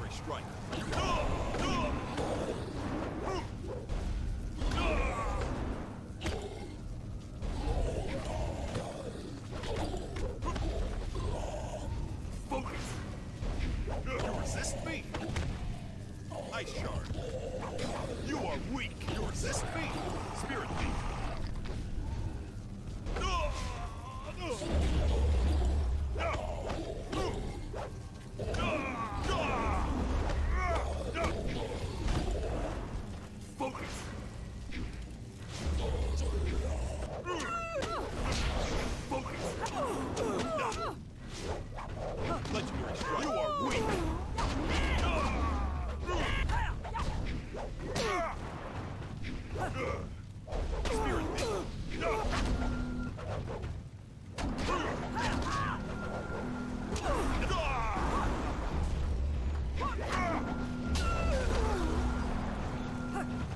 Legendary strike. Focus! You resist me? Ice Shard. You are weak. You resist me? Spirit Thief. Focus! Focus! Legendary strike. You are weak! Spirit Thief.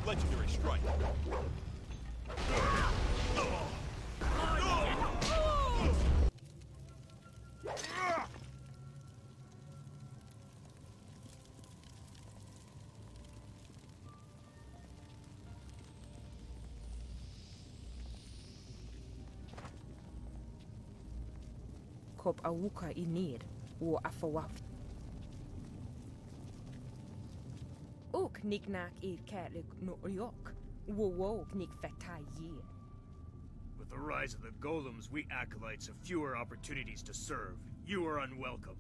Legendary strike. Kop awuka inir, wo afawaf. Ook niknak kærlig no yok, wo knik fetai ye. With the rise of the Golems, we acolytes have fewer opportunities to serve. You are unwelcome.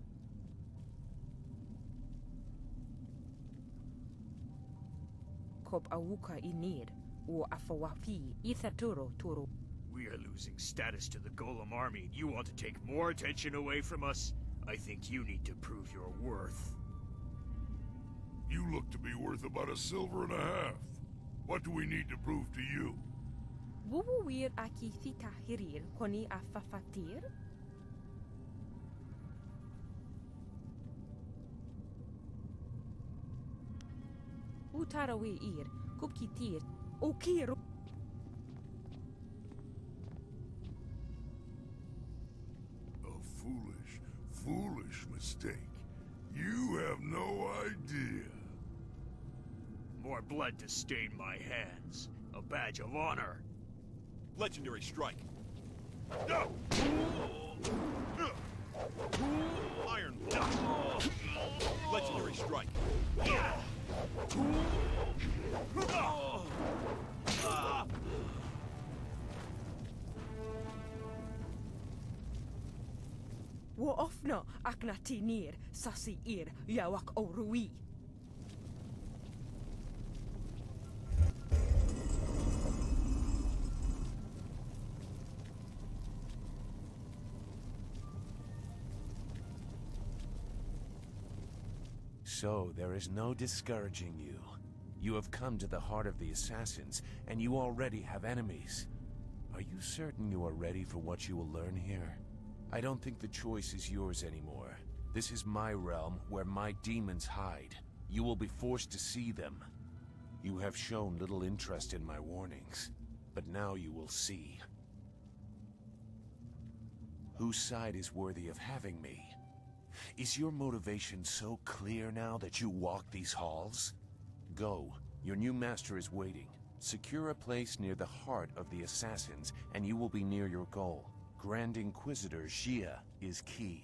Kop awuka inir, wo afawafi ithaturo turo. We are losing status to the Golem army. You want to take more attention away from us? I think you need to prove your worth. You look to be worth about $1.50 silver. What do we need to prove to you? Wuwu wir aki thita hirir koni afafatir? Utarawe ir, kupkitir, okiro. Foolish mistake. You have no idea. More blood to stain my hands. A badge of honor. Legendary strike. Iron block. Legendary strike. Wo ofno aknati nir sasi ir yawak orui. So, there is no discouraging you. You have come to the heart of the Assassins, and you already have enemies. Are you certain you are ready for what you will learn here? I don't think the choice is yours anymore. This is my realm, where my demons hide. You will be forced to see them. You have shown little interest in my warnings, but now you will see. Whose side is worthy of having me? Is your motivation so clear now that you walk these halls? Go. Your new master is waiting. Secure a place near the heart of the Assassins, and you will be near your goal. Grand Inquisitor Xia is key.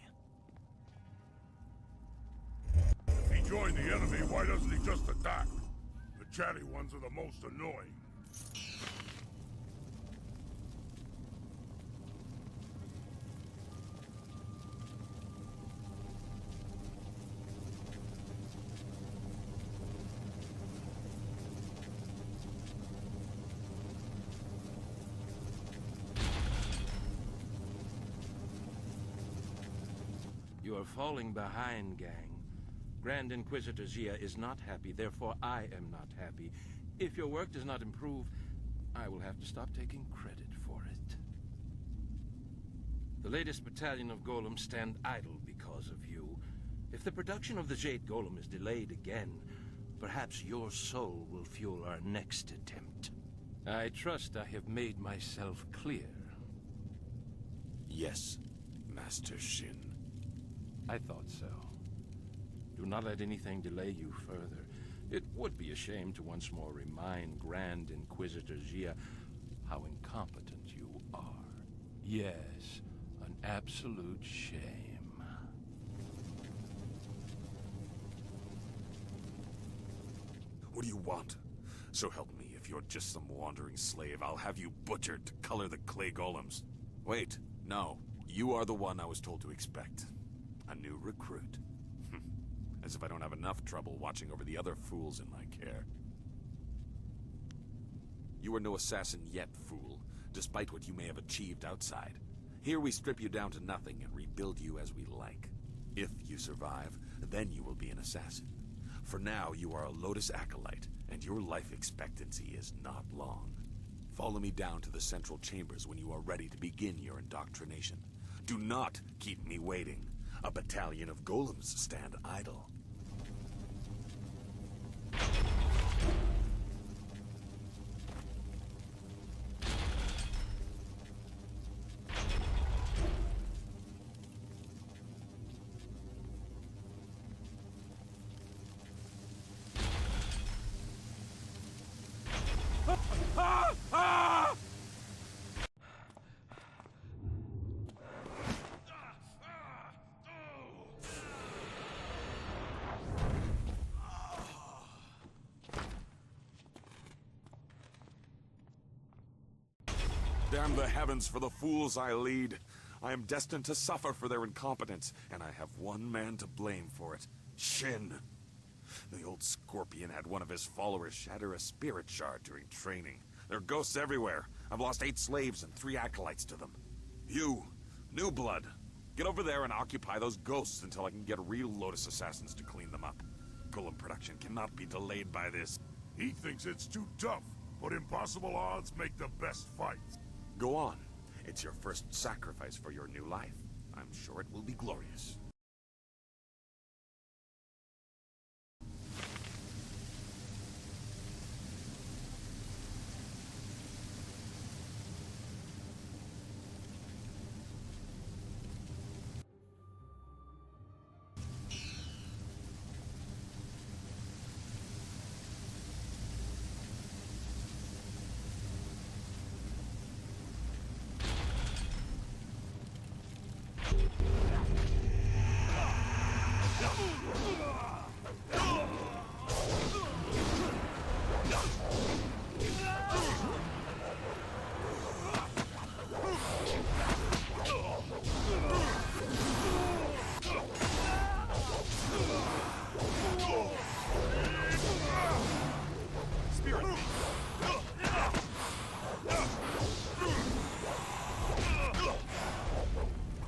If he joined the enemy, why doesn't he just attack? The chatty ones are the most annoying. You are falling behind, gang. Grand Inquisitor Xia is not happy, therefore I am not happy. If your work does not improve, I will have to stop taking credit for it. The latest battalion of Golems stand idle because of you. If the production of the Jade Golem is delayed again, perhaps your soul will fuel our next attempt. I trust I have made myself clear. Yes, Master Shin. I thought so. Do not let anything delay you further. It would be a shame to once more remind Grand Inquisitor Jia how incompetent you are. Yes, an absolute shame. What do you want? So help me, if you're just some wandering slave, I'll have you butchered to color the clay golems. Wait, no. You are the one I was told to expect. A new recruit. As if I don't have enough trouble watching over the other fools in my care. You are no assassin yet, fool, despite what you may have achieved outside. Here we strip you down to nothing and rebuild you as we like. If you survive, then you will be an assassin. For now, you are a Lotus Acolyte, and your life expectancy is not long. Follow me down to the central chambers when you are ready to begin your indoctrination. Do not keep me waiting. A battalion of golems stand idle. Damn the heavens for the fools I lead. I am destined to suffer for their incompetence, and I have one man to blame for it. Shin. The old scorpion had one of his followers shatter a spirit shard during training. There are ghosts everywhere. I've lost 8 slaves and 3 acolytes to them. You, new blood, get over there and occupy those ghosts until I can get real Lotus assassins to clean them up. Golem production cannot be delayed by this. He thinks it's too tough, but impossible odds make the best fights. Go on. It's your first sacrifice for your new life. I'm sure it will be glorious.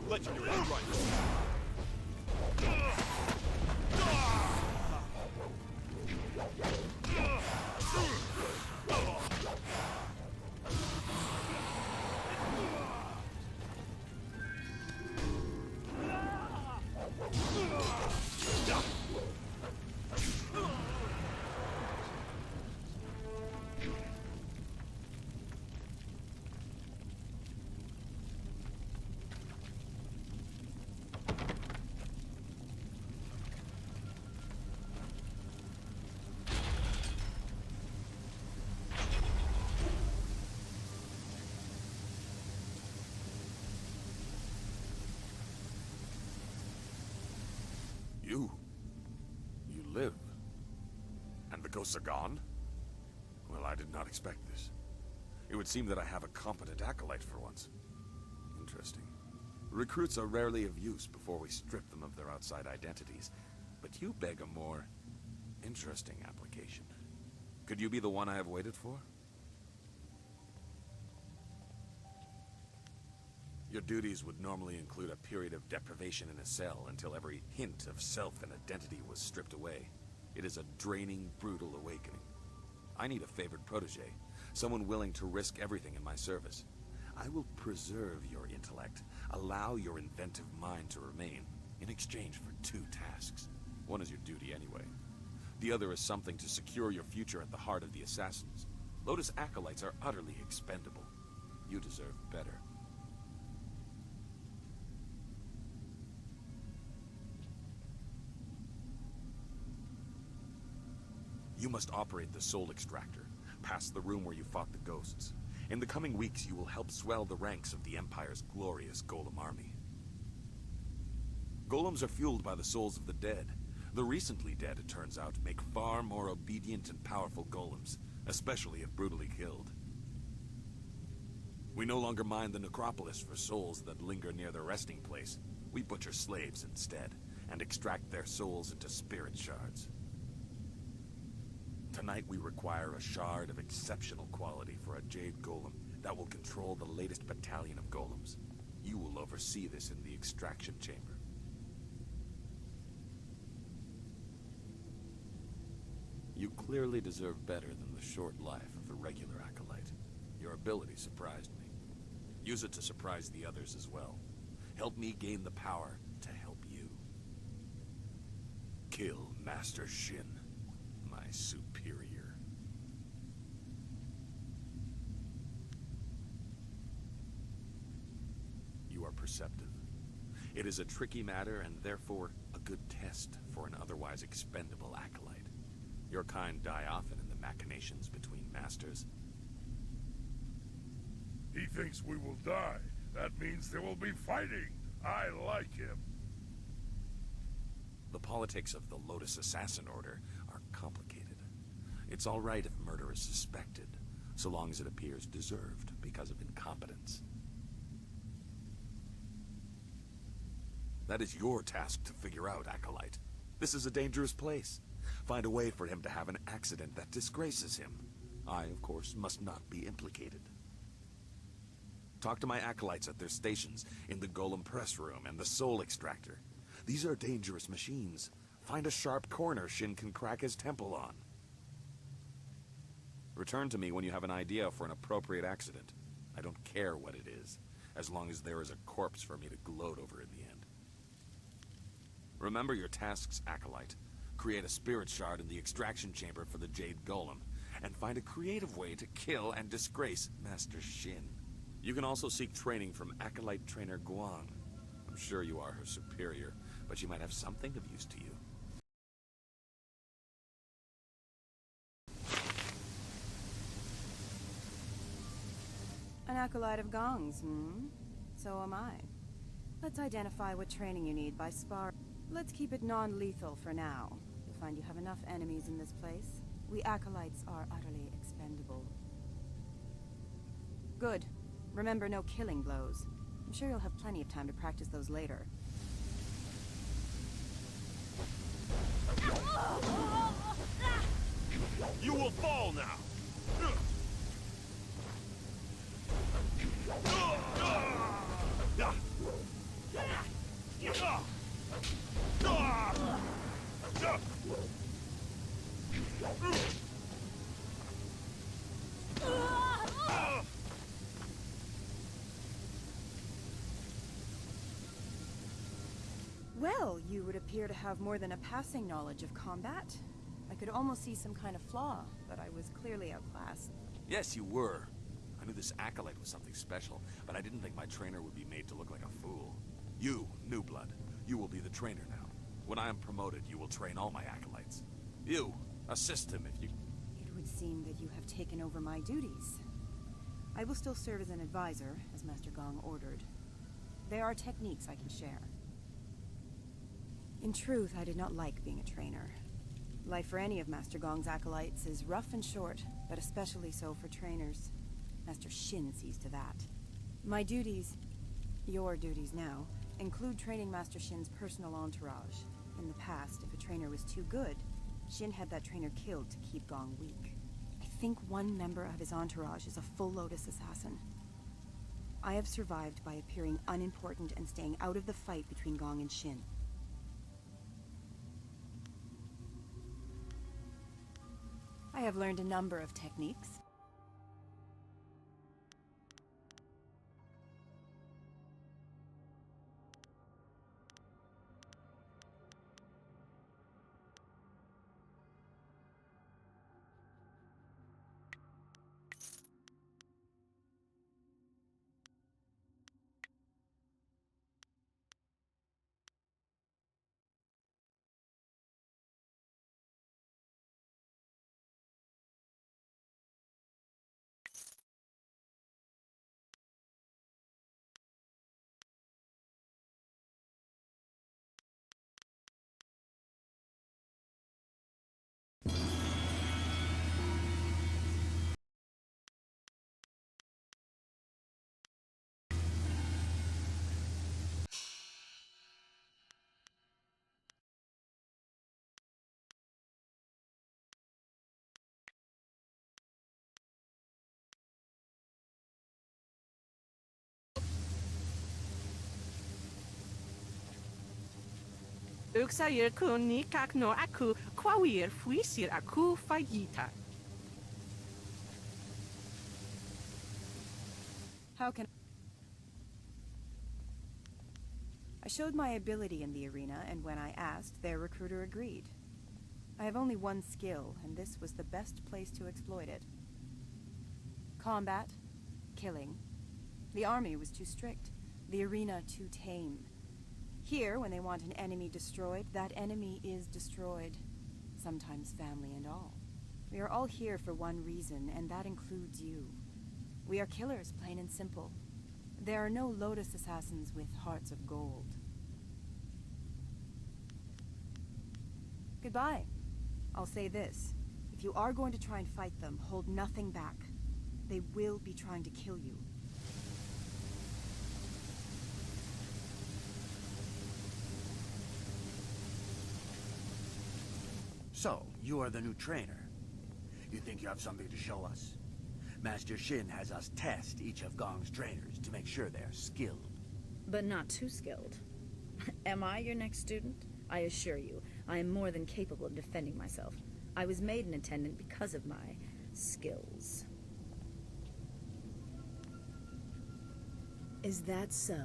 Legendary strike. You live. And the ghosts are gone? Well, I did not expect this. It would seem that I have a competent acolyte for once. Interesting. Recruits are rarely of use before we strip them of their outside identities, but you beg a more interesting application. Could you be the one I have waited for? Your duties would normally include a period of deprivation in a cell until every hint of self and identity was stripped away. It is a draining, brutal awakening. I need a favored protege, someone willing to risk everything in my service. I will preserve your intellect, allow your inventive mind to remain, in exchange for 2 tasks. One is your duty anyway. The other is something to secure your future at the heart of the Assassins. Lotus Acolytes are utterly expendable. You deserve better. You must operate the soul extractor, past the room where you fought the ghosts. In the coming weeks, you will help swell the ranks of the Empire's glorious Golem army. Golems are fueled by the souls of the dead. The recently dead, it turns out, make far more obedient and powerful golems, especially if brutally killed. We no longer mine the necropolis for souls that linger near their resting place. We butcher slaves instead, and extract their souls into spirit shards. Tonight we require a shard of exceptional quality for a Jade Golem that will control the latest battalion of golems. You will oversee this in the extraction chamber. You clearly deserve better than the short life of the regular acolyte. Your ability surprised me. Use it to surprise the others as well. Help me gain the power to help you. Kill Master Shin, my superior. You are perceptive. It is a tricky matter and therefore a good test for an otherwise expendable acolyte. Your kind die often in the machinations between masters. He thinks we will die. That means there will be fighting. I like him. The politics of the Lotus Assassin Order are complicated. It's all right if murder is suspected, so long as it appears deserved because of incompetence. That is your task to figure out, Acolyte. This is a dangerous place. Find a way for him to have an accident that disgraces him. I, of course, must not be implicated. Talk to my acolytes at their stations in the Golem press room and the soul extractor. These are dangerous machines. Find a sharp corner Shin can crack his temple on. Return to me when you have an idea for an appropriate accident. I don't care what it is, as long as there is a corpse for me to gloat over in the end. Remember your tasks, Acolyte. Create a spirit shard in the extraction chamber for the Jade Golem, and find a creative way to kill and disgrace Master Shin. You can also seek training from Acolyte Trainer Guang. I'm sure you are her superior, but she might have something of use to you. An acolyte of Gong's, So am I. Let's identify what training you need by spar. Let's keep it non-lethal for now. You'll find you have enough enemies in this place. We acolytes are utterly expendable. Good. Remember, no killing blows. I'm sure you'll have plenty of time to practice those later. You will fall now! Well, you would appear to have more than a passing knowledge of combat. I could almost see some kind of flaw, but I was clearly outclassed. Yes, you were. I knew this acolyte was something special, but I didn't think my trainer would be made to look like a fool. You, New Blood, you will be the trainer now. When I am promoted, you will train all my acolytes. You, assist him if you... It would seem that you have taken over my duties. I will still serve as an advisor, as Master Gong ordered. There are techniques I can share. In truth, I did not like being a trainer. Life for any of Master Gong's acolytes is rough and short, but especially so for trainers. Master Shin sees to that. My duties, your duties now, include training Master Shin's personal entourage. In the past, if a trainer was too good, Shin had that trainer killed to keep Gong weak. I think one member of his entourage is a full Lotus assassin. I have survived by appearing unimportant and staying out of the fight between Gong and Shin. I have learned a number of techniques. Uksair kun ni kak no aku kwawir fuisir aku fayita. How can I showed my ability in the arena, and when I asked, their recruiter agreed. I have only one skill, and this was the best place to exploit it. Combat, killing. The army was too strict, the arena too tame. Here, when they want an enemy destroyed, that enemy is destroyed. Sometimes family and all. We are all here for one reason, and that includes you. We are killers, plain and simple. There are no Lotus assassins with hearts of gold. Goodbye. I'll say this. If you are going to try and fight them, hold nothing back. They will be trying to kill you. So, you are the new trainer. You think you have something to show us? Master Shin has us test each of Gong's trainers to make sure they're skilled. But not too skilled. Am I your next student? I assure you, I am more than capable of defending myself. I was made an attendant because of my skills. Is that so?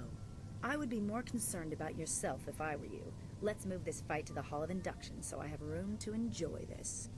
I would be more concerned about yourself if I were you. Let's move this fight to the Hall of Induction so I have room to enjoy this.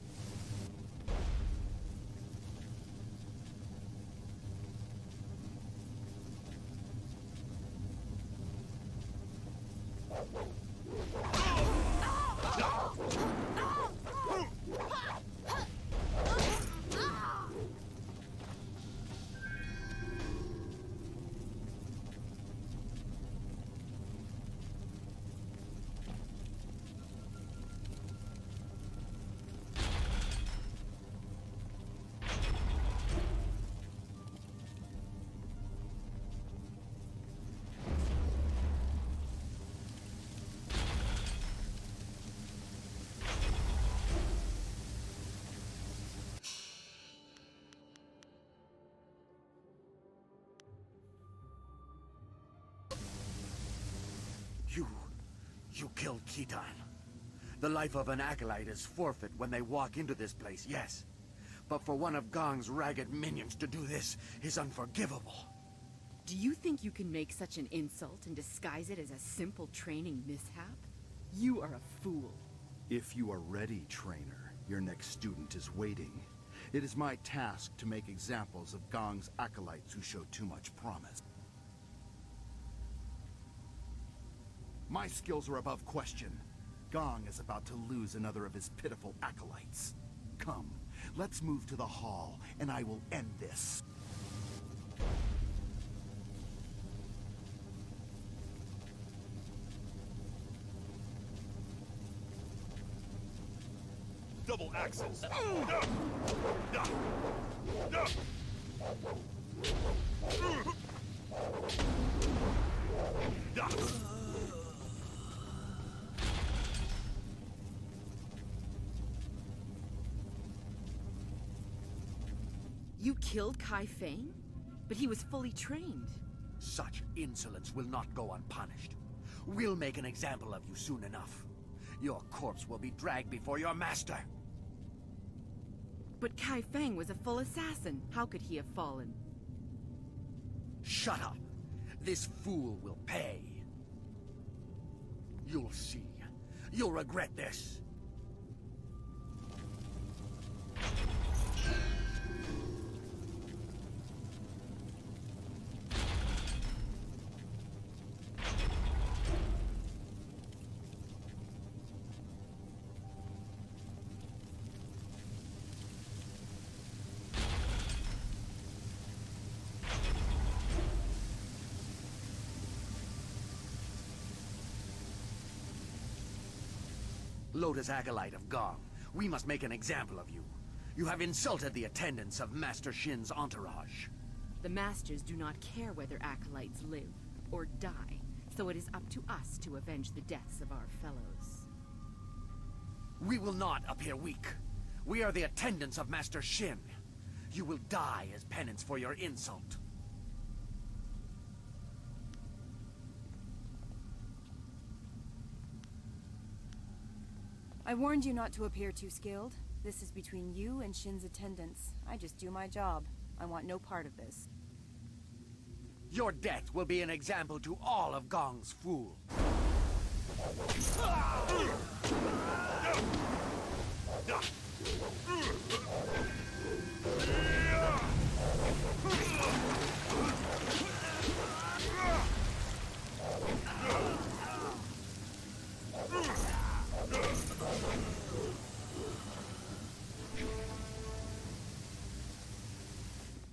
You killed Khitan. The life of an acolyte is forfeit when they walk into this place, yes. But for one of Gong's ragged minions to do this is unforgivable. Do you think you can make such an insult and disguise it as a simple training mishap? You are a fool. If you are ready, trainer, your next student is waiting. It is my task to make examples of Gong's acolytes who show too much promise. My skills are above question. Gong is about to lose another of his pitiful acolytes. Come, let's move to the hall, and I will end this. Double axes. You killed Kai Feng? But he was fully trained. Such insolence will not go unpunished. We'll make an example of you soon enough. Your corpse will be dragged before your master. But Kai Feng was a full assassin. How could he have fallen? Shut up! This fool will pay. You'll see. You'll regret this. Lotus Acolyte of Gong, we must make an example of you. You have insulted the attendants of Master Shin's entourage. The Masters do not care whether acolytes live or die, so it is up to us to avenge the deaths of our fellows. We will not appear weak. We are the attendants of Master Shin. You will die as penance for your insult. I warned you not to appear too skilled. This is between you and Shin's attendants. I just do my job. I want no part of this. Your death will be an example to all of Gong's fools.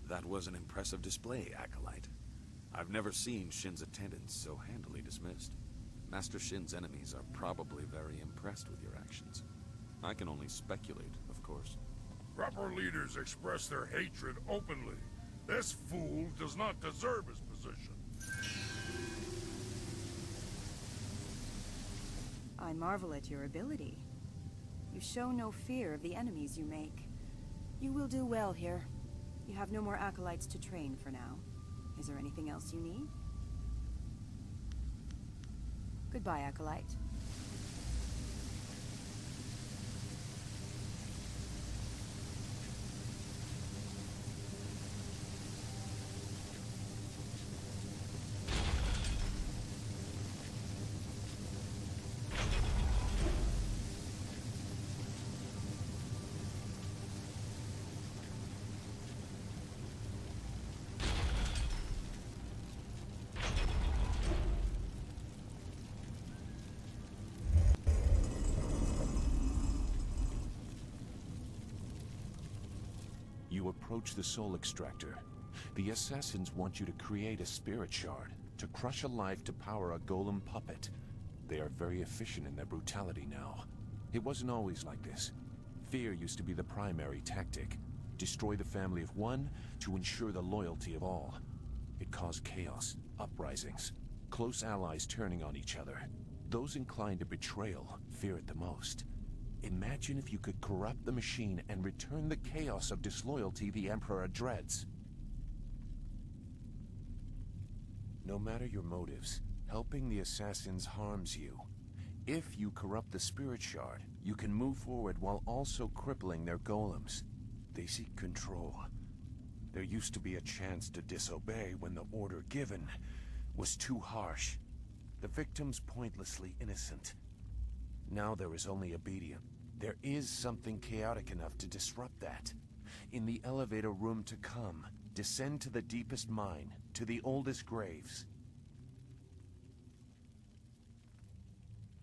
That was an impressive display, Acolyte. I've never seen Shin's attendants so handily dismissed. Master Shin's enemies are probably very impressed with your actions. I can only speculate, of course. Proper leaders express their hatred openly. This fool does not deserve his position. I marvel at your ability. You show no fear of the enemies you make. You will do well here. You have no more acolytes to train for now. Is there anything else you need? Goodbye, Acolyte. You approach the Soul Extractor. The assassins want you to create a spirit shard, to crush a life to power a golem puppet. They are very efficient in their brutality now. It wasn't always like this. Fear used to be the primary tactic. Destroy the family of one to ensure the loyalty of all. It caused chaos, uprisings, close allies turning on each other. Those inclined to betrayal fear it the most. Imagine if you could corrupt the machine and return the chaos of disloyalty the Emperor dreads. No matter your motives, helping the assassins harms you. If you corrupt the spirit shard, you can move forward while also crippling their golems. They seek control. There used to be a chance to disobey when the order given was too harsh. The victims pointlessly innocent. Now there is only obedience. There is something chaotic enough to disrupt that. In the elevator room to come, descend to the deepest mine, to the oldest graves.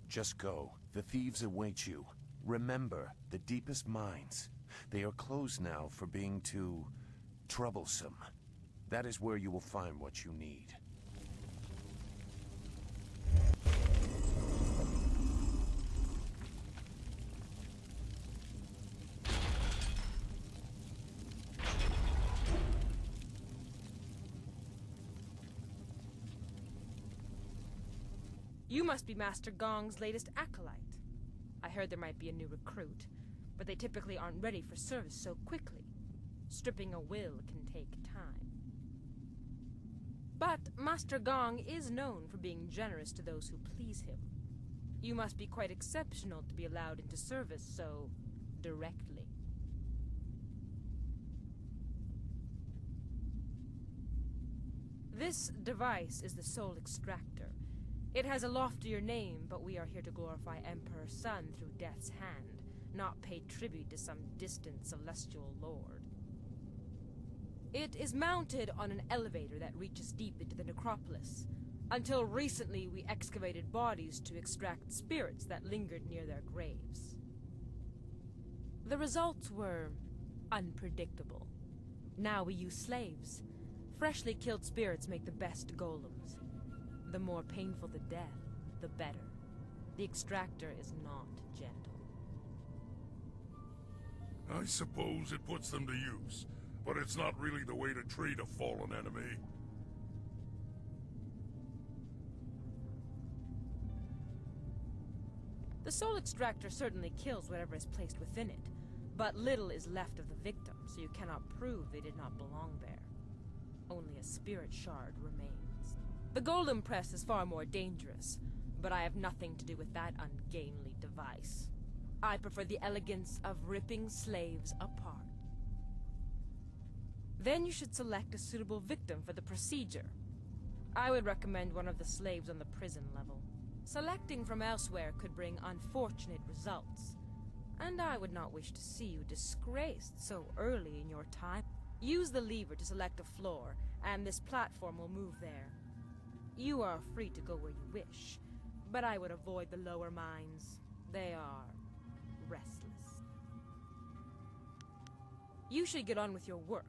Just go. The thieves await you. Remember, the deepest mines. They are closed now for being too troublesome. That is where you will find what you need. You must be Master Gong's latest acolyte. I heard there might be a new recruit, but they typically aren't ready for service so quickly. Stripping a will can take time. But Master Gong is known for being generous to those who please him. You must be quite exceptional to be allowed into service so directly. This device is the Soul Extractor. It has a loftier name, but we are here to glorify Emperor Sun through Death's hand, not pay tribute to some distant celestial lord. It is mounted on an elevator that reaches deep into the necropolis. Until recently, we excavated bodies to extract spirits that lingered near their graves. The results were unpredictable. Now we use slaves. Freshly killed spirits make the best golems. The more painful the death, the better. The Extractor is not gentle. I suppose it puts them to use, but it's not really the way to treat a fallen enemy. The Soul Extractor certainly kills whatever is placed within it, but little is left of the victim, so you cannot prove they did not belong there. Only a spirit shard remains. The Golem Press is far more dangerous, but I have nothing to do with that ungainly device. I prefer the elegance of ripping slaves apart. Then you should select a suitable victim for the procedure. I would recommend one of the slaves on the prison level. Selecting from elsewhere could bring unfortunate results, and I would not wish to see you disgraced so early in your time. Use the lever to select a floor, and this platform will move there. You are free to go where you wish, but I would avoid the lower mines. They are restless. You should get on with your work.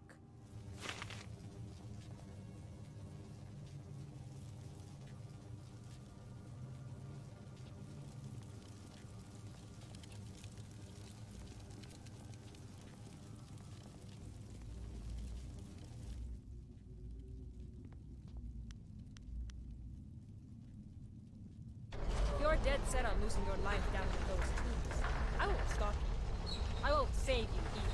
If you're dead set on losing your life down in those tombs, I won't stop you. I won't save you either.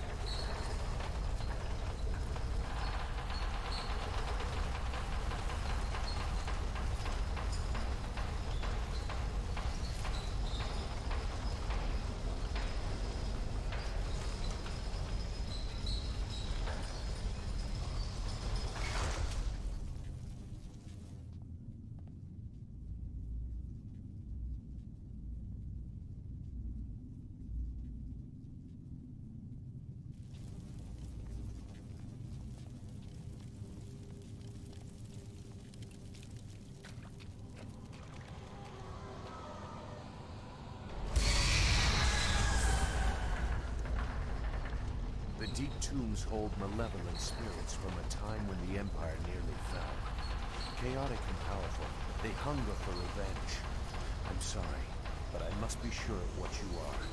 The deep tombs hold malevolent spirits from a time when the Empire nearly fell. Chaotic and powerful, they hunger for revenge. I'm sorry, but I must be sure of what you are.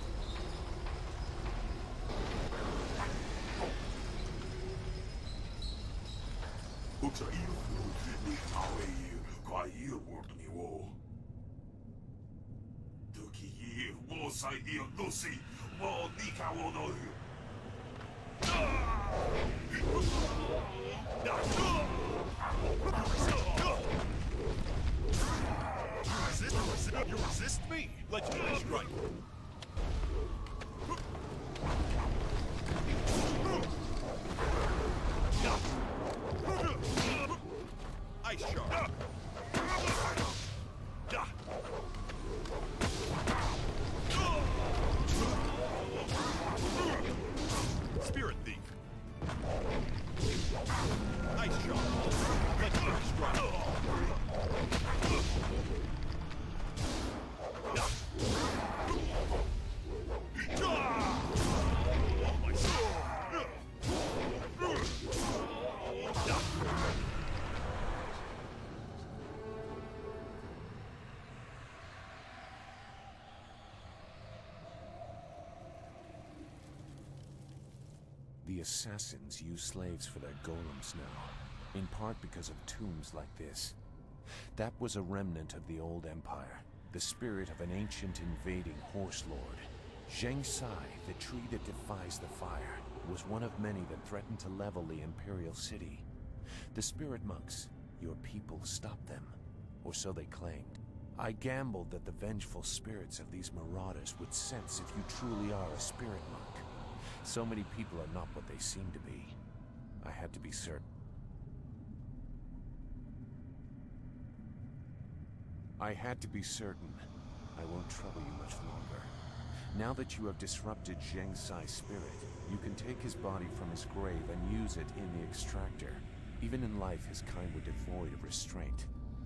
You resist me? Legendary strike. Ice shard. Spirit thief. Ice shard. Legendary strike. The assassins use slaves for their golems now, in part because of tombs like this. That was a remnant of the old empire, the spirit of an ancient invading horse lord. Zheng Sai, the tree that defies the fire, was one of many that threatened to level the imperial city. The spirit monks, your people, stopped them, or so they claimed. I gambled that the vengeful spirits of these marauders would sense if you truly are a spirit monk. So many people are not what they seem to be. I had to be certain. I won't trouble you much longer. Now that you have disrupted Zheng Sai's spirit, you can take his body from his grave and use it in the Extractor. Even in life, his kind were devoid of restraint.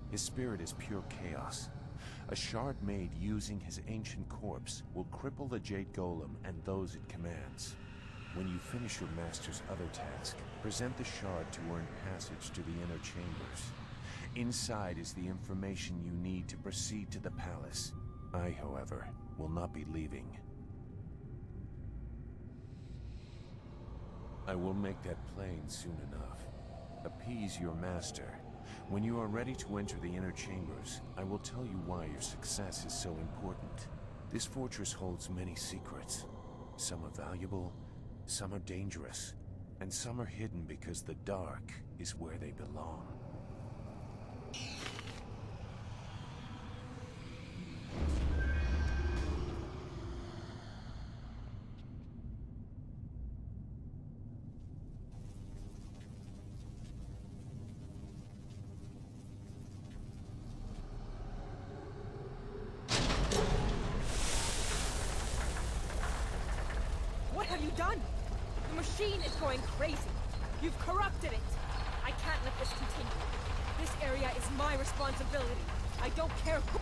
His spirit is pure chaos. A shard made using his ancient corpse will cripple the Jade Golem and those it commands. When you finish your master's other task, present the shard to earn passage to the inner chambers. Inside is the information you need to proceed to the palace. I, however, will not be leaving. I will make that plain soon enough. Appease your master. When you are ready to enter the inner chambers, I will tell you why your success is so important. This fortress holds many secrets. Some are valuable, some are dangerous, and some are hidden because the dark is where they belong. machine is going crazy. You've corrupted it. I can't let this continue. This area is my responsibility. I don't care who...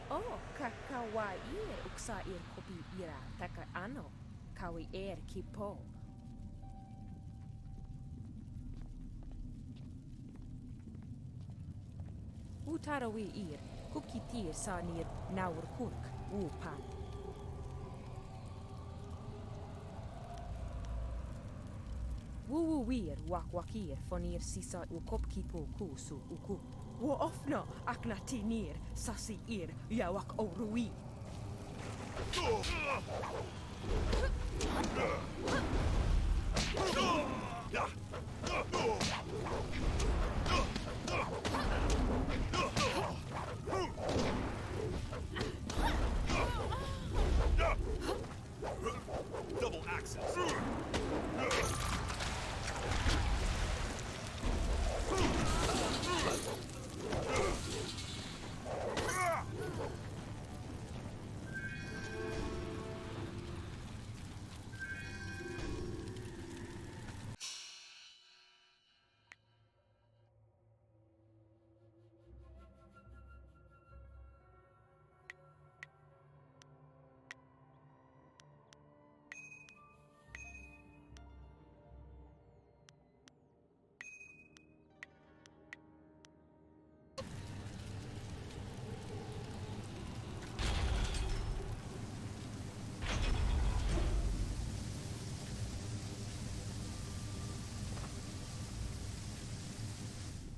Oh, kawaii uksa kopi ira taka ano. Kawi kipo. Utarawi kukitir sa nir naur kurk upan. Wuwir wakwakir fonir sisa ukopkipo kusu uku. Wo ofna aknati nir sasi yawak orui. Double axes.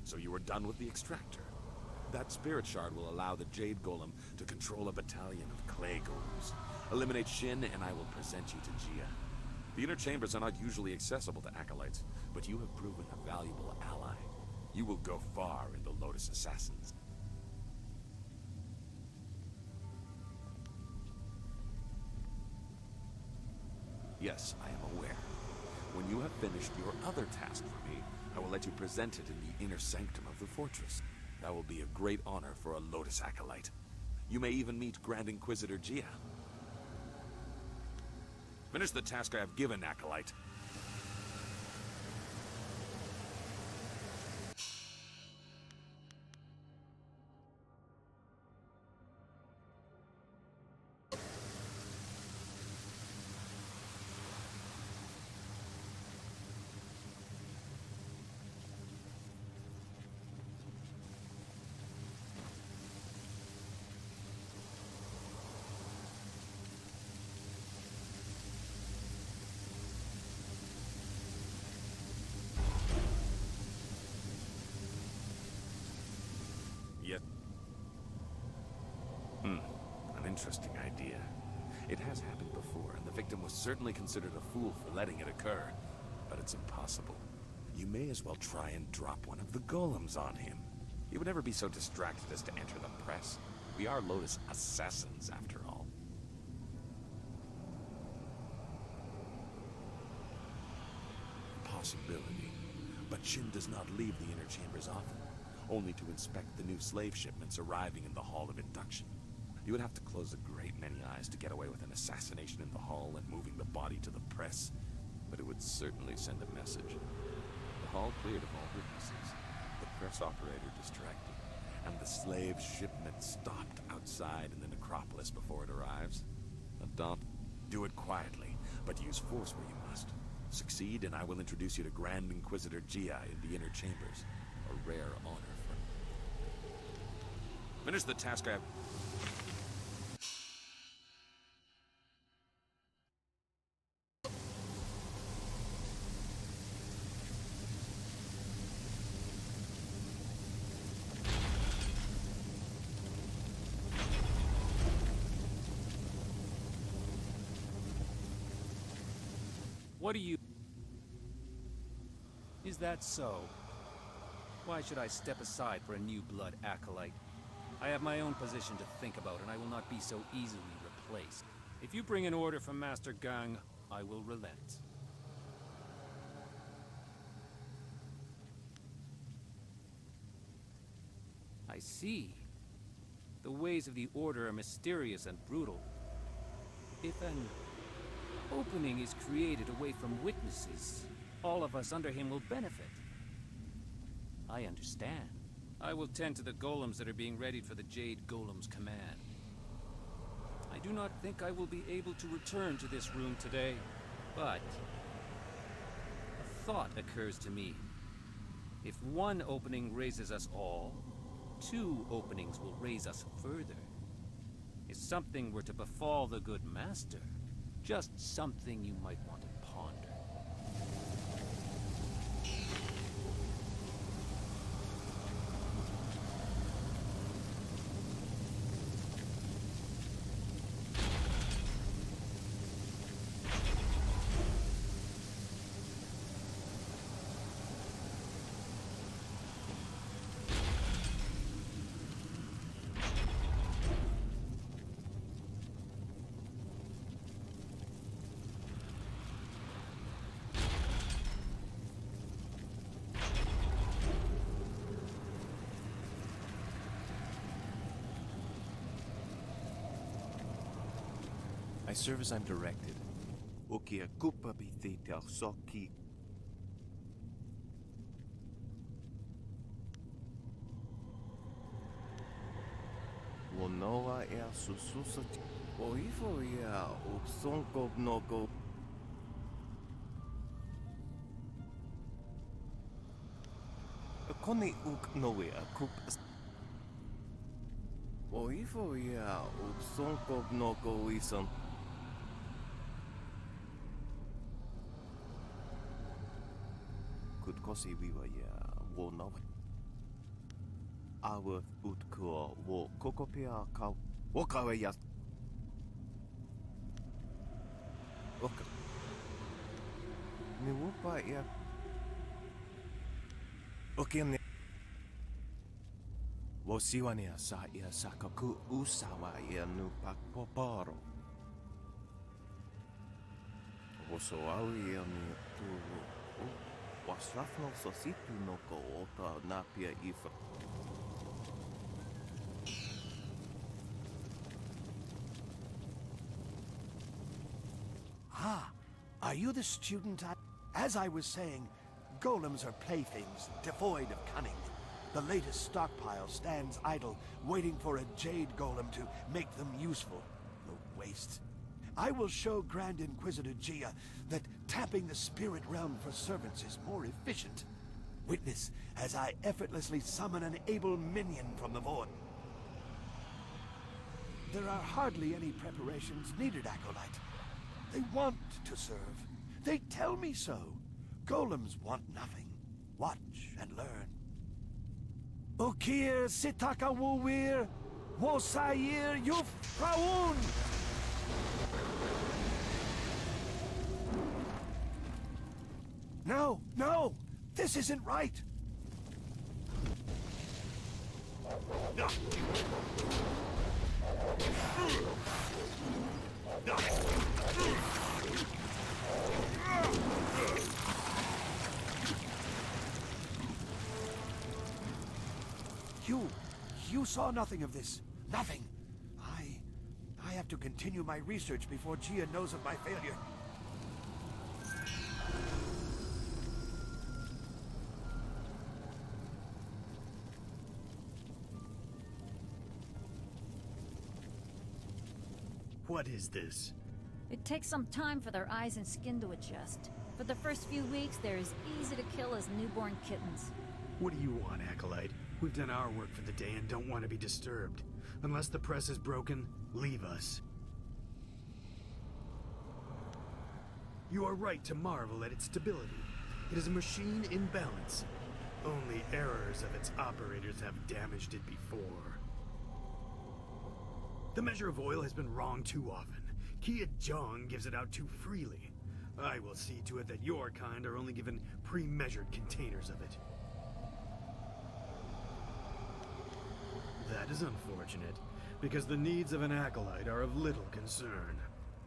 So you are done with the Extractor. That spirit shard will allow the Jade Golem to control a battalion of clay golems. Eliminate Shin, and I will present you to Gia. The inner chambers are not usually accessible to acolytes, but you have proven a valuable ally. You will go far in the Lotus Assassins. Yes, I am aware. When you have finished your other task for me, I will let you present it in the inner sanctum of the fortress. That will be a great honor for a Lotus Acolyte. You may even meet Grand Inquisitor Gia. Finish the task I have given, Acolyte. Yet... an interesting idea. It has happened before, and the victim was certainly considered a fool for letting it occur. But it's impossible. You may as well try and drop one of the golems on him. He would never be so distracted as to enter the press. We are Lotus Assassins, after all. Possibility. But Shin does not leave the inner chambers often, only to inspect the new slave shipments arriving in the Hall of Induction. You would have to close a great many eyes to get away with an assassination in the hall and moving the body to the press, but it would certainly send a message. The hall cleared of all witnesses, the press operator distracted, and the slave shipment stopped outside in the necropolis before it arrives. Don't do it quietly, but use force where you must. Succeed, and I will introduce you to Grand Inquisitor Gia in the inner chambers. rare honor for... Finish the task I have... What do you... Is that so? Why should I step aside for a new blood acolyte? I have my own position to think about, and I will not be so easily replaced. If you bring an order from Master Gang, I will relent. I see. The ways of the Order are mysterious and brutal. If an opening is created away from witnesses, all of us under him will benefit. I understand. I will tend to the golems that are being readied for the Jade Golem's command. I do not think I will be able to return to this room today, but a thought occurs to me. If one opening raises us all, 2 openings will raise us further. If something were to befall the good master, just something you might want to ponder. I serve as I'm directed. Okia kupa bithitel soki. Wonoa ea sususa. Oifo ea uksonko noko. Kone uk noe a kup. Oifo ea uksonko noko isan. Kosi wiwa ya wo nawe. Awa utko wo kokopea ka wakawe ya. Oka. Ni wupa ya. Okiam ne. Wo siwa ya sa ya sakaku usawa ya nu pakpoparo. Wo so awi ya ni tu. Wasrafno sositu no ko ota napia ifa. Ah, are you the student As I was saying, golems are playthings, devoid of cunning. The latest stockpile stands idle, waiting for a jade golem to make them useful. No waste. I will show Grand Inquisitor Gia that tapping the spirit realm for servants is more efficient. Witness as I effortlessly summon an able minion from the void. There are hardly any preparations needed, Acolyte. They want to serve. They tell me so. Golems want nothing. Watch and learn. Okir sitaka wowir, wosayir yuf raun. No, no! This isn't right! You saw nothing of this. Nothing. I have to continue my research before Gia knows of my failure. What is this? It takes some time for their eyes and skin to adjust. For the first few weeks, they're as easy to kill as newborn kittens. What do you want, Acolyte? We've done our work for the day and don't want to be disturbed. Unless the press is broken, leave us. You are right to marvel at its stability. It is a machine in balance. Only errors of its operators have damaged it before. The measure of oil has been wrong too often. Kia Jong gives it out too freely. I will see to it that your kind are only given pre-measured containers of it. That is unfortunate, because the needs of an acolyte are of little concern.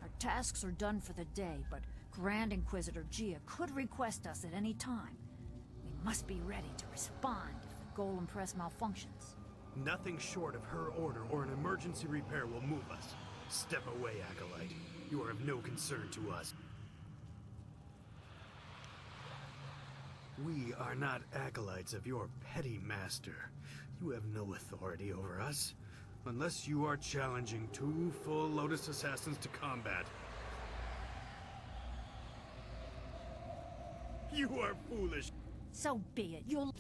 Our tasks are done for the day, but Grand Inquisitor Gia could request us at any time. We must be ready to respond if the Golem press malfunctions. Nothing short of her order or an emergency repair will move us. Step away, Acolyte. You are of no concern to us. We are not acolytes of your petty master. You have no authority over us, unless you are challenging 2 full Lotus assassins to combat. You are foolish. So be it. You'll...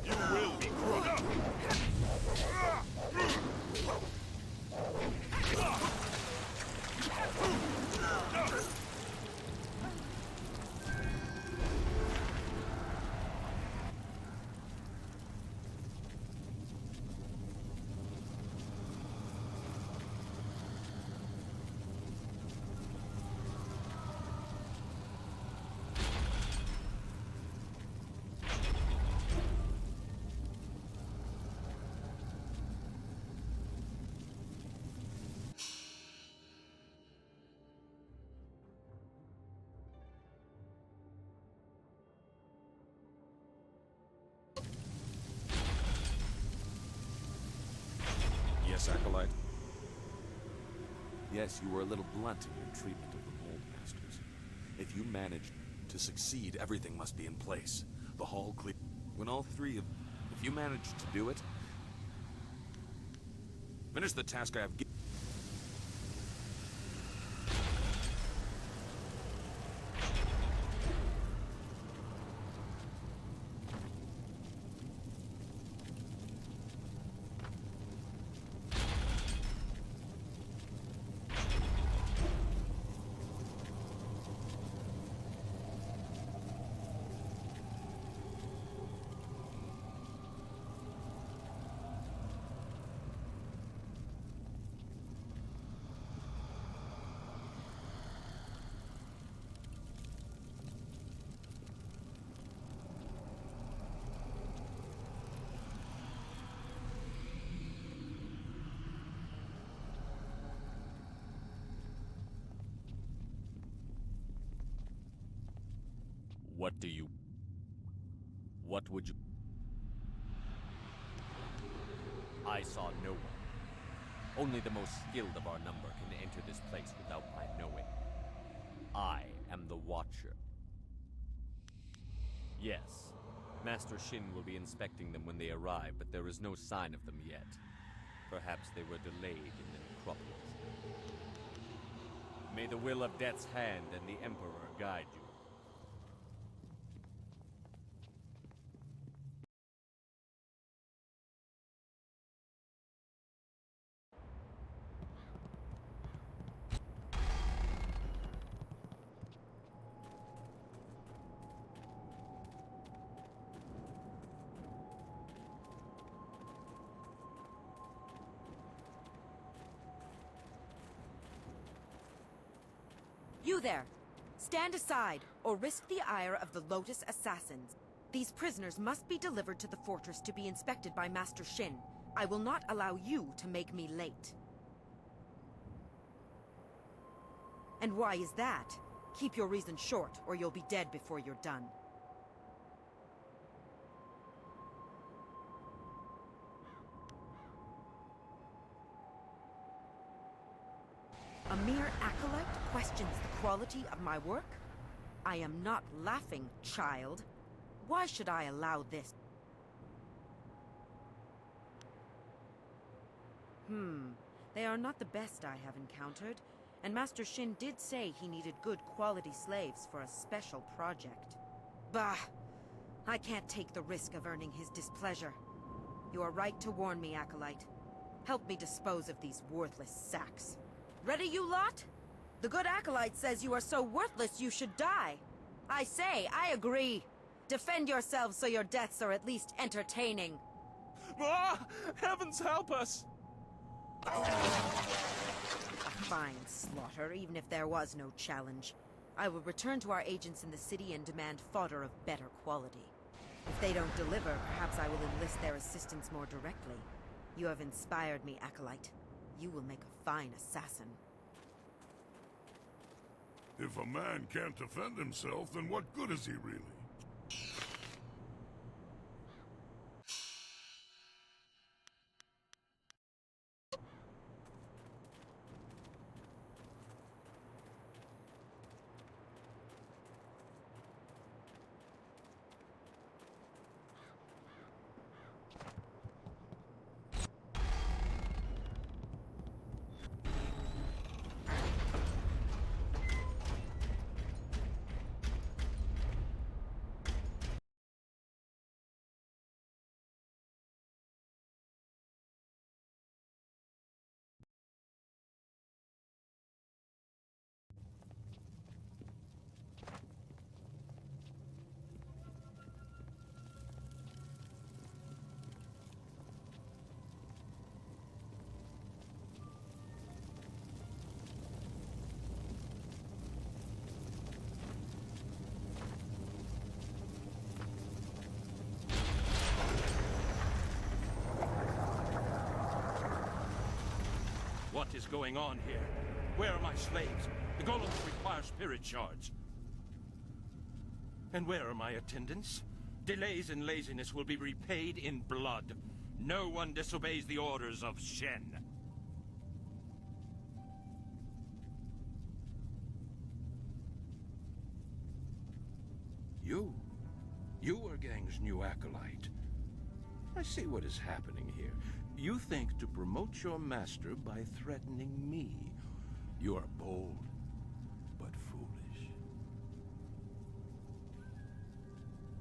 You will be crushed. Yes, Acolyte? Yes, you were a little blunt in your treatment of the Mold Masters. If you manage to succeed, everything must be in place. The hall clear... When all 3 of... If you manage to do it... Finish the task I have given... What would you... I saw no one. Only the most skilled of our number can enter this place without my knowing. I am the Watcher. Yes, Master Shin will be inspecting them when they arrive, but there is no sign of them yet. Perhaps they were delayed in the necropolis. May the will of Death's Hand and the Emperor guide you. You there! Stand aside, or risk the ire of the Lotus Assassins. These prisoners must be delivered to the fortress to be inspected by Master Shin. I will not allow you to make me late. And why is that? Keep your reason short, or you'll be dead before you're done. A mere acolyte questions the quality of my work? I am not laughing, child. Why should I allow this? They are not the best I have encountered, and Master Shin did say he needed good quality slaves for a special project. Bah! I can't take the risk of earning his displeasure. You are right to warn me, Acolyte. Help me dispose of these worthless sacks. Ready, you lot? The good Acolyte says you are so worthless you should die. I say, I agree. Defend yourselves so your deaths are at least entertaining. Ah! Heavens help us! A fine slaughter, even if there was no challenge. I will return to our agents in the city and demand fodder of better quality. If they don't deliver, perhaps I will enlist their assistance more directly. You have inspired me, Acolyte. You will make a fine assassin. If a man can't defend himself, then what good is he really? What is going on here? Where are my slaves? The golems require spirit shards. And where are my attendants? Delays and laziness will be repaid in blood. No one disobeys the orders of Shin. You are Gang's new acolyte. I see what is happening here. You think to promote your master by threatening me. You are bold, but foolish.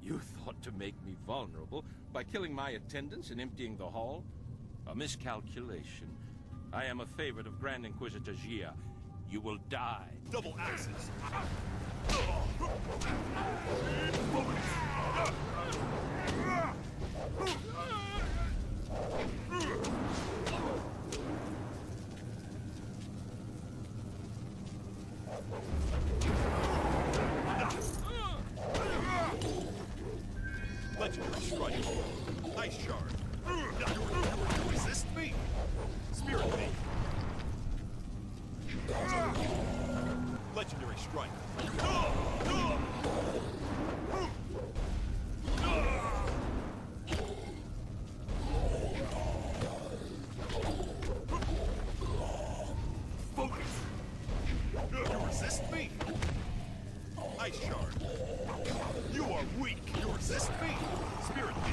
You thought to make me vulnerable by killing my attendants and emptying the hall? A miscalculation. I am a favorite of Grand Inquisitor Jia. You will die. Double axes! Legendary strike. Ice shard. Resist me. Spirit me. Legendary strike. You resist me. Ice shard. You are weak. You resist me. Spirit me.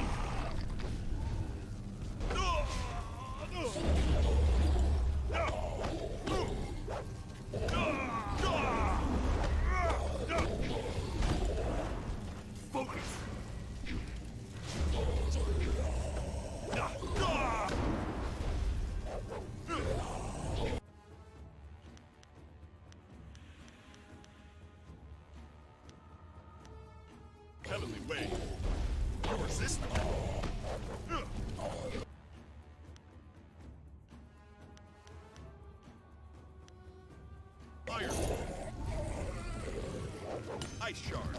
Heavenly wave. You resist me. Iron. Ice shard.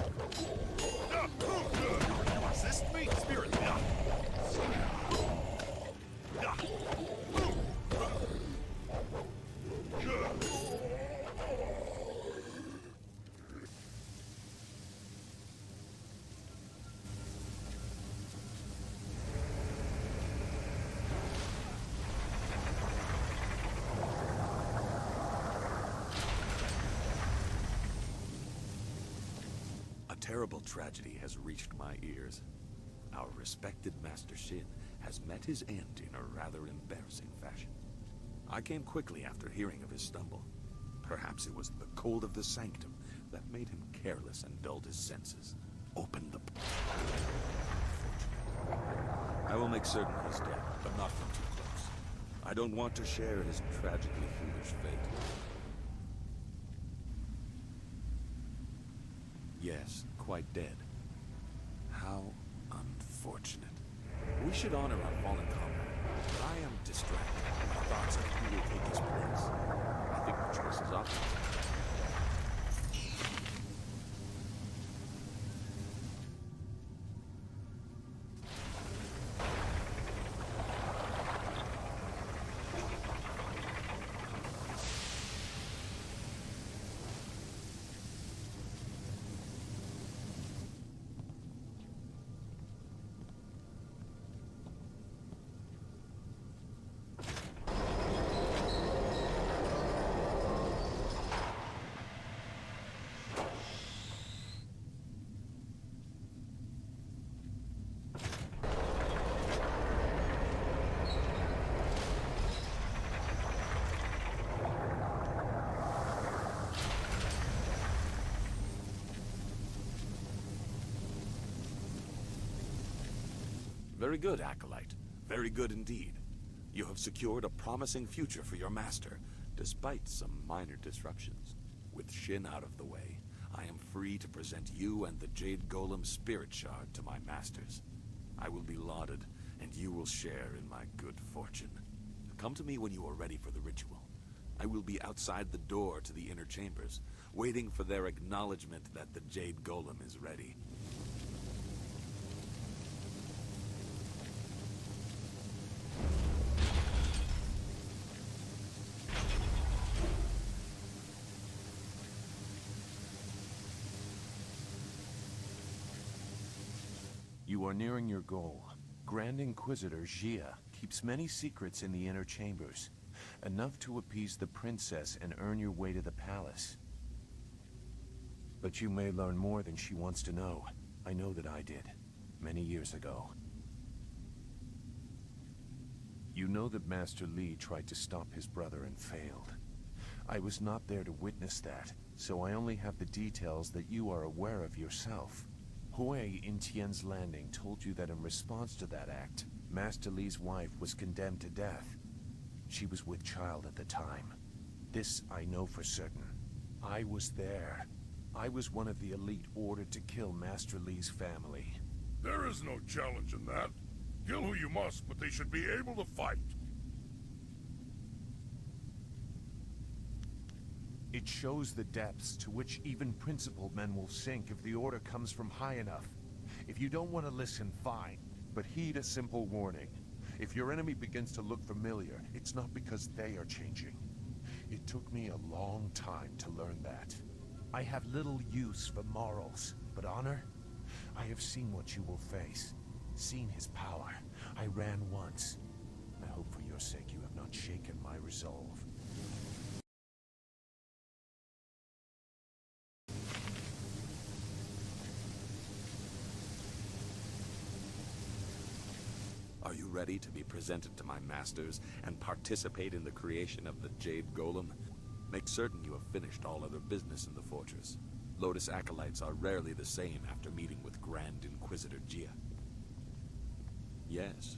You resist me. Spirit. A terrible tragedy has reached my ears. Our respected Master Shin has met his end in a rather embarrassing fashion. I came quickly after hearing of his stumble. Perhaps it was the cold of the sanctum that made him careless and dulled his senses. open the... I will make certain he's dead, but not from too close. I don't want to share his tragically foolish fate. Yes, quite dead. How unfortunate. We should honor our fallen comrade, but I am distracted by thoughts of who will take his place. I think the choice is obvious. Very good, Acolyte. Very good indeed. You have secured a promising future for your master, despite some minor disruptions. With Shin out of the way, I am free to present you and the Jade Golem Spirit Shard to my masters. I will be lauded, and you will share in my good fortune. Come to me when you are ready for the ritual. I will be outside the door to the inner chambers, waiting for their acknowledgement that the Jade Golem is ready. You are nearing your goal. Grand Inquisitor Jia keeps many secrets in the inner chambers. Enough to appease the princess and earn your way to the palace. But you may learn more than she wants to know. I know that I did, many years ago. You know that Master Li tried to stop his brother and failed. I was not there to witness that, so I only have the details that you are aware of yourself. Hui in Tian's Landing told you that in response to that act, Master Li's wife was condemned to death. She was with child at the time. This I know for certain. I was there. I was one of the elite ordered to kill Master Li's family. There is no challenge in that. Kill who you must, but they should be able to fight. It shows the depths to which even principled men will sink if the order comes from high enough. If you don't want to listen, fine. But heed a simple warning. If your enemy begins to look familiar, it's not because they are changing. It took me a long time to learn that. I have little use for morals, but honor? I have seen what you will face. Seen his power. I ran once. I hope for your sake you have not shaken my resolve. Are you ready to be presented to my masters and participate in the creation of the Jade Golem? Make certain you have finished all other business in the fortress. Lotus Acolytes are rarely the same after meeting with Grand Inquisitor Jia. Yes,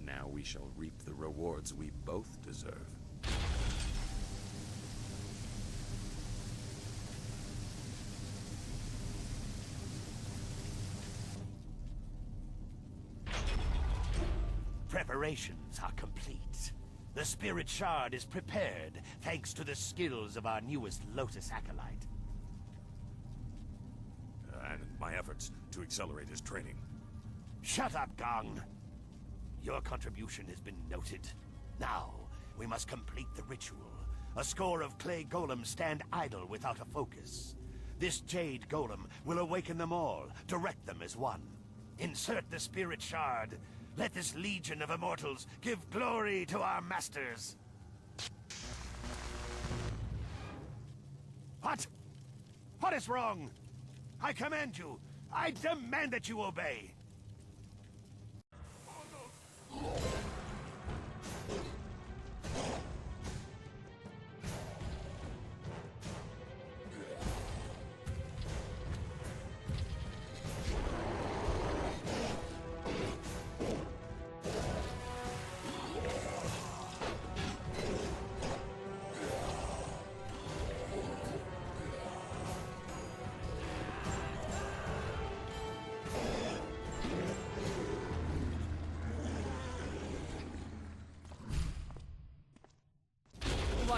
now we shall reap the rewards we both deserve. Preparations are complete. The Spirit Shard is prepared, thanks to the skills of our newest Lotus Acolyte. And my efforts to accelerate his training. Shut up, Gong! Your contribution has been noted. Now, we must complete the ritual. A score of clay golems stand idle without a focus. This Jade Golem will awaken them all, direct them as one. Insert the Spirit Shard. Let this legion of immortals give glory to our masters. What? What is wrong? I command you. I demand that you obey.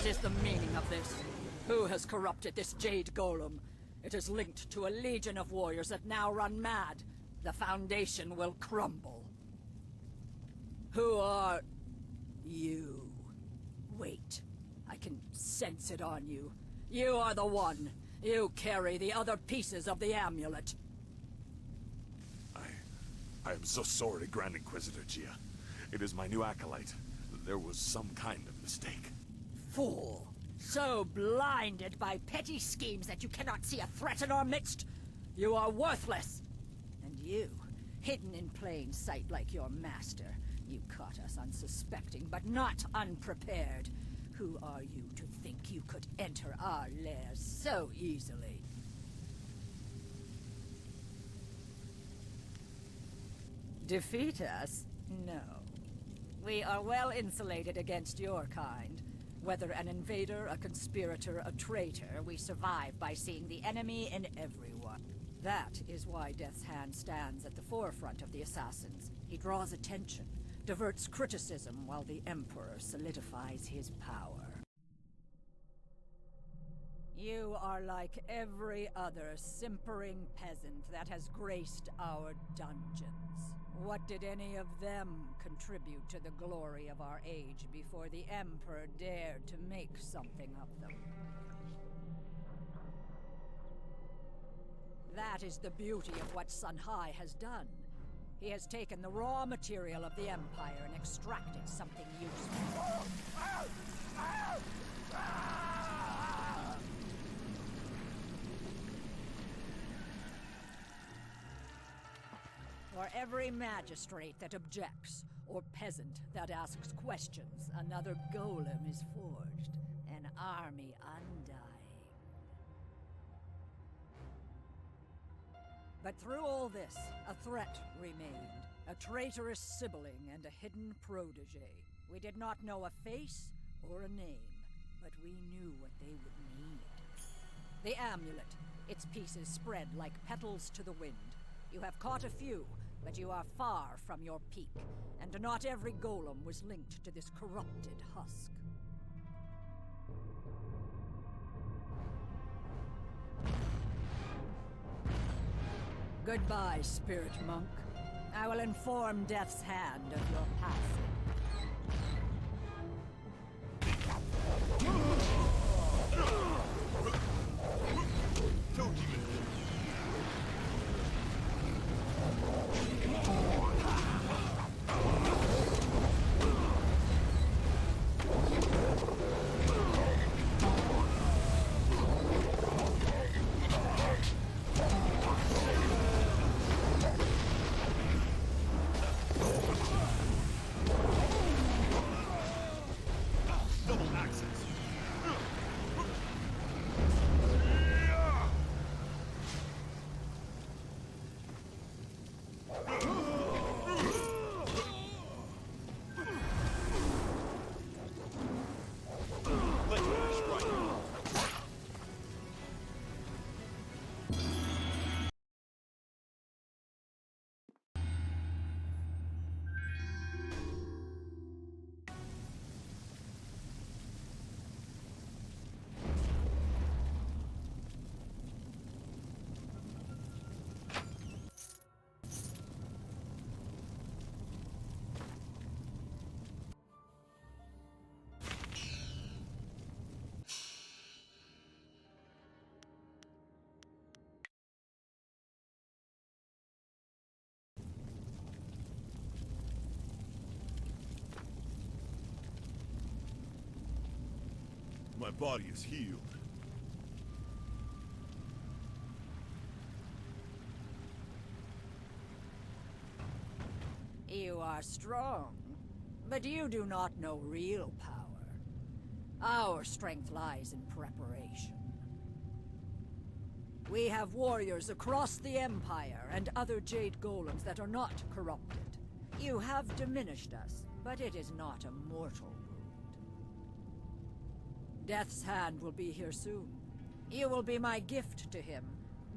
What is the meaning of this? Who has corrupted this Jade Golem? It is linked to a legion of warriors that now run mad. The Foundation will crumble. Who are... you? Wait. I can sense it on you. You are the one. You carry the other pieces of the amulet. I am so sorry, Grand Inquisitor Gia. It is my new acolyte. There was some kind of mistake. Fool! So blinded by petty schemes that you cannot see a threat in our midst? You are worthless! And you, hidden in plain sight like your master, you caught us unsuspecting but not unprepared. Who are you to think you could enter our lair so easily? Defeat us? No. We are well insulated against your kind. Whether an invader, a conspirator, a traitor, we survive by seeing the enemy in everyone. That is why Death's Hand stands at the forefront of the assassins. He draws attention, diverts criticism while the Emperor solidifies his power. You are like every other simpering peasant that has graced our dungeons. What did any of them contribute to the glory of our age before the Emperor dared to make something of them? That is the beauty of what Sun Hai has done. He has taken the raw material of the Empire and extracted something useful. For every magistrate that objects, or peasant that asks questions, another golem is forged. An army undying. But through all this, a threat remained. A traitorous sibling and a hidden protege. We did not know a face or a name, but we knew what they would need. The amulet, its pieces spread like petals to the wind. You have caught a few, but you are far from your peak, and not every golem was linked to this corrupted husk. Goodbye, Spirit Monk. I will inform Death's Hand of your passing. My body is healed. You are strong, but you do not know real power. Our strength lies in preparation. We have warriors across the Empire and other Jade Golems that are not corrupted. You have diminished us, but it is not a mortal wound. Death's Hand will be here soon. You will be my gift to him,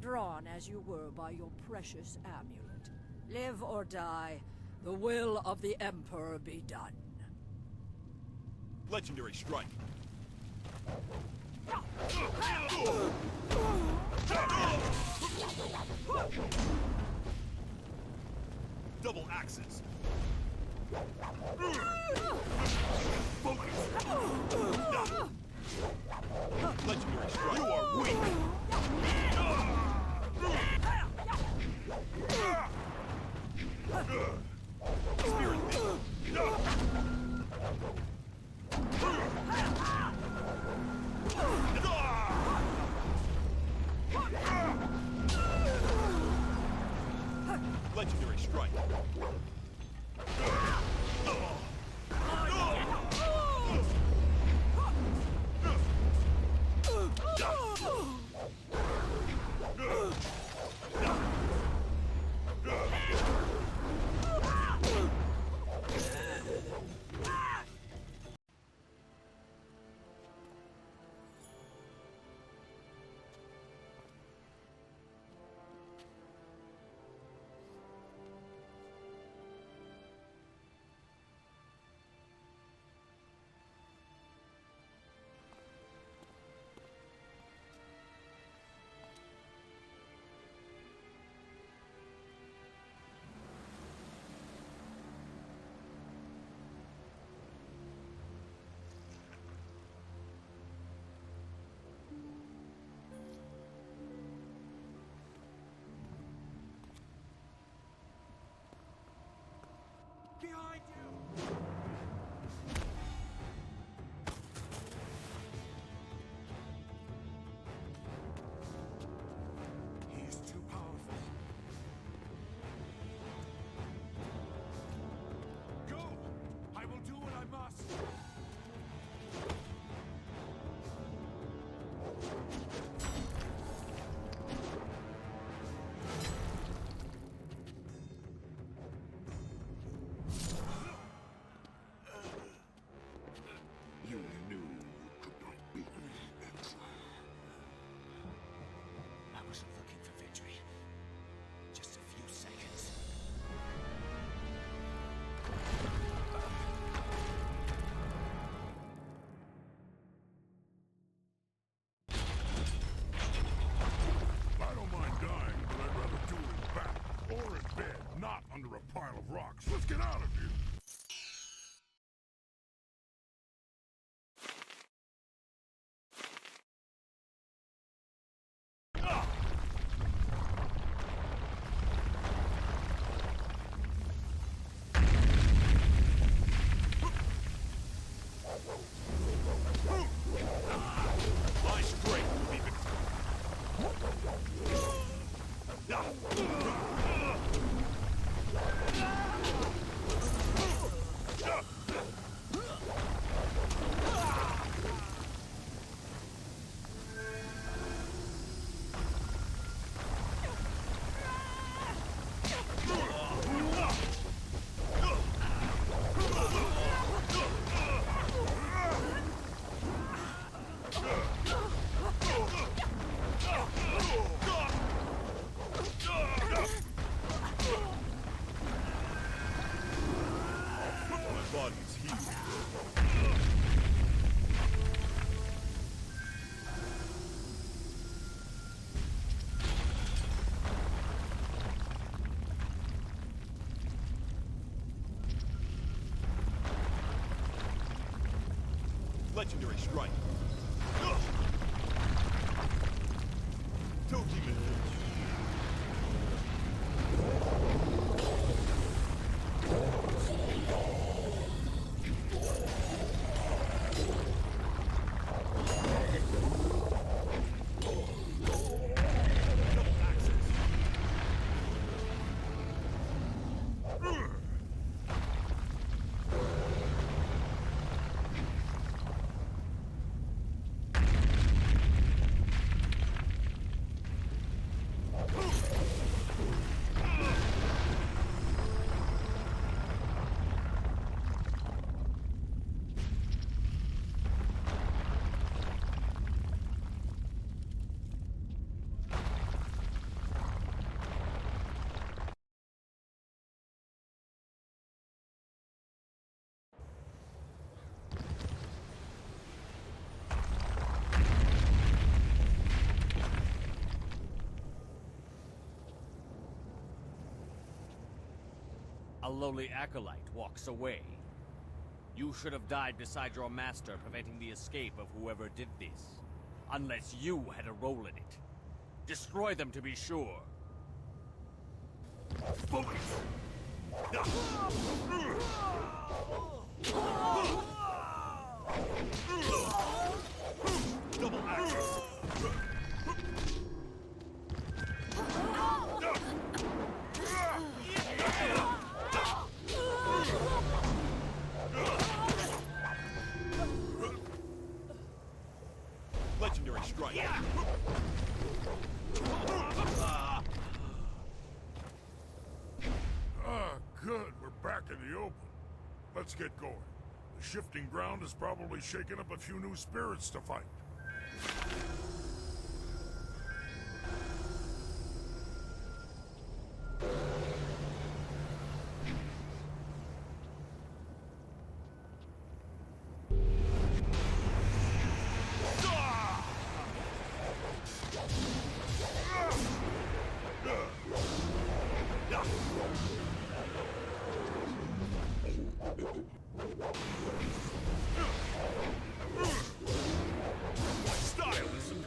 drawn as you were by your precious amulet. Live or die, the will of the Emperor be done. Legendary strike. Double axes. Legendary strike. You are weak. Spirit beam. Legendary strike. Behind you! He's too powerful. Go! I will do what I must. You knew you could not beat me, Exile. I wasn't looking for victory. Just a few seconds. I don't mind dying, but I'd rather do it in battle, or in bed, not under a pile of rocks. Let's get out of here! My strength will be My body's healed. Legendary strike. Two demon a lowly acolyte walks away. You should have died beside your master, preventing the escape of whoever did this. Unless you had a role in it. Destroy them to be sure. Double axe. Legendary strike. Good. We're back in the open. Let's get going. The shifting ground has probably shaken up a few new spirits to fight. My style is superior.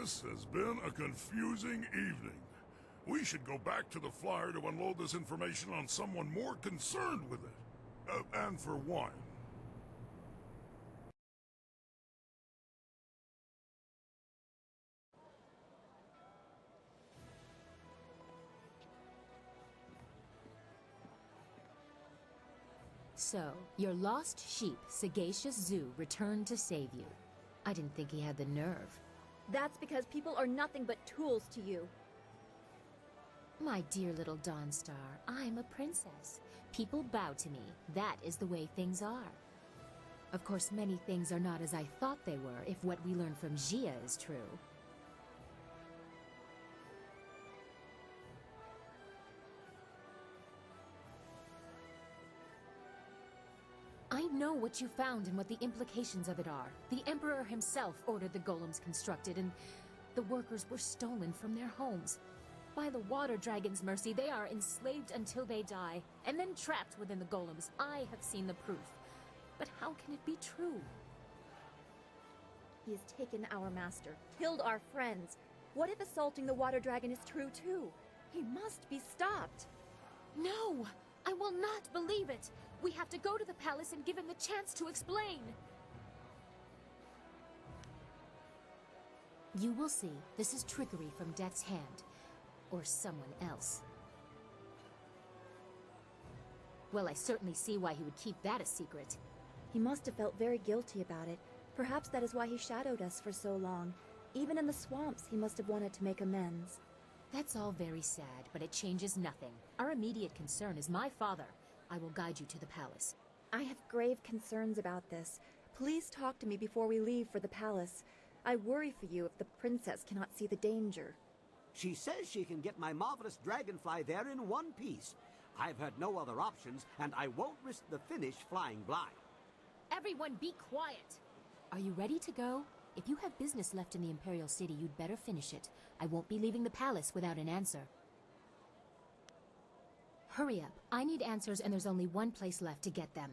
This has been a confusing evening. We should go back to the flyer to unload this information on someone more concerned with it. And for wine. So, your lost sheep, Sagacious Zoo, returned to save you. I didn't think he had the nerve. That's because people are nothing but tools to you. My dear little Dawnstar, I'm a princess. People bow to me. That is the way things are. Of course, many things are not as I thought they were, if what we learned from Gia is true. I know what you found and what the implications of it are. The Emperor himself ordered the golems constructed, and the workers were stolen from their homes. By the Water Dragon's mercy, they are enslaved until they die, and then trapped within the golems. I have seen the proof. But how can it be true? He has taken our master, killed our friends. What if assaulting the Water Dragon is true too? He must be stopped. No! I will not believe it! We have to go to the palace and give him the chance to explain! You will see. This is trickery from Death's hand. Or someone else. Well, I certainly see why he would keep that a secret. He must have felt very guilty about it. Perhaps that is why he shadowed us for so long. Even in the swamps, he must have wanted to make amends. That's all very sad, but it changes nothing. Our immediate concern is my father. I will guide you to the palace. I have grave concerns about this. Please talk to me before we leave for the palace. I worry for you if the princess cannot see the danger. She says she can get my marvelous dragonfly there in one piece. I've had no other options, and I won't risk the finish flying blind. Everyone be quiet! Are you ready to go? If you have business left in the Imperial City, you'd better finish it. I won't be leaving the palace without an answer. Hurry up. I need answers, and there's only one place left to get them.